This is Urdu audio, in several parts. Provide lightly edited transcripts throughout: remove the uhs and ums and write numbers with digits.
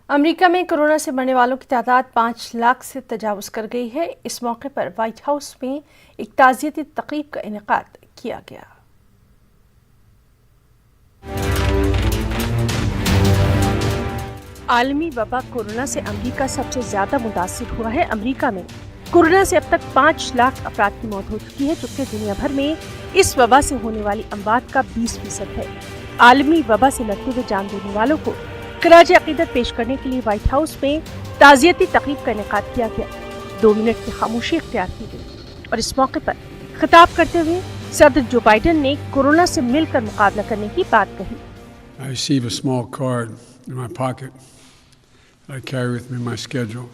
امریکہ میں کورونا سے مرنے والوں کی تعداد 5 لاکھ سے تجاوز کر گئی ہے۔ اس موقع پر وائٹ ہاؤس میں ایک تعزیتی تقریب کا انعقاد کیا گیا۔ عالمی وبا کورونا سے امریکہ سب سے زیادہ متاثر ہوا ہے۔ امریکہ میں کورونا سے اب تک 5 لاکھ افراد کی موت ہو چکی ہے، جبکہ دنیا بھر میں اس وبا سے ہونے والی اموات کا 20% ہے۔ عالمی وبا سے لڑتے ہوئے جان دینے والوں کو خراج عقیدت پیش کرنے کے لیے وائٹ ہاؤس میں تعزیتی تقریب کا انعقاد کیا گیا۔ 2 منٹ کی خاموشی اختیار کی گئی اور اس موقع پر خطاب کرتے ہوئے صدر جو بائیڈن نے کورونا سے مل کر مقابلہ کرنے کی بات کہی۔ I receive a small card in my pocket that I carry with me in my schedule.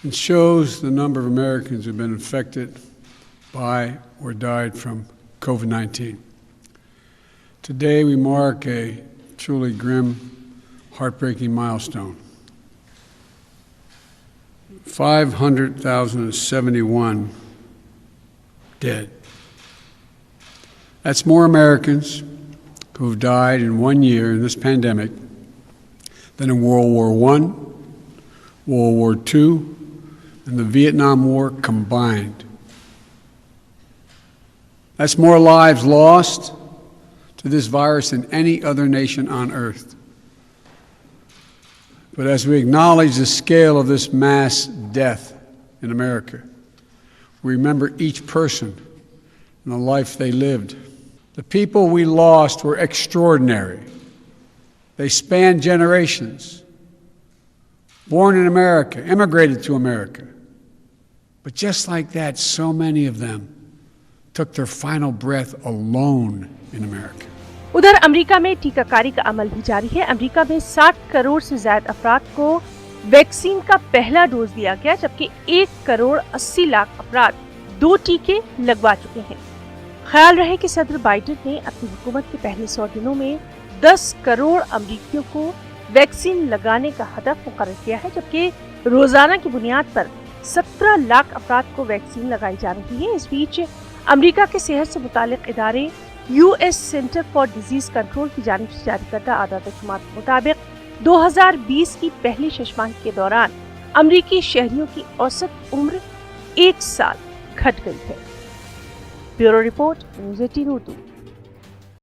It shows the number of Americans who have been infected by or died from COVID-19. Today we mark a truly grim, heartbreaking milestone. 500,071 dead. That's more Americans who have died in 1 year in this pandemic than in World War I, World War II, and the Vietnam War combined. That's more lives lost to this virus than any other nation on earth. But as we acknowledge the scale of this mass death in America, we remember each person and the life they lived. The people we lost were extraordinary. They spanned generations. Born in America, immigrated to America. But just like that, so many of them took their final breath alone in America. ادھر امریکہ میں ٹیکہ کاری کا عمل بھی جاری ہے۔ امریکہ میں 60 کروڑ سے زائد افراد کو ویکسین کا پہلا ڈوز دیا گیا، جبکہ 1 کروڑ 80 لاکھ افراد 2 ٹیکے لگوا چکے ہیں۔ خیال رہے کہ صدر بائیڈن نے اپنی حکومت کے پہلے 100 دنوں میں 10 کروڑ امریکیوں کو ویکسین لگانے کا ہدف مقرر کیا ہے، جبکہ روزانہ کی بنیاد پر 17 لاکھ افراد کو ویکسین لگائی جا رہی ہے۔ اس بیچ امریکہ کے صحت سے متعلق ادارے US centre for disease control کی جانب سے جاری کردہ اعداد و شمار کے مطابق 2020 کی پہلی ششماہی کے دوران امریکی شہریوں کی اوسط عمر 1 سال گھٹ گئی ہے۔ Bureau report, news 18 Urdu.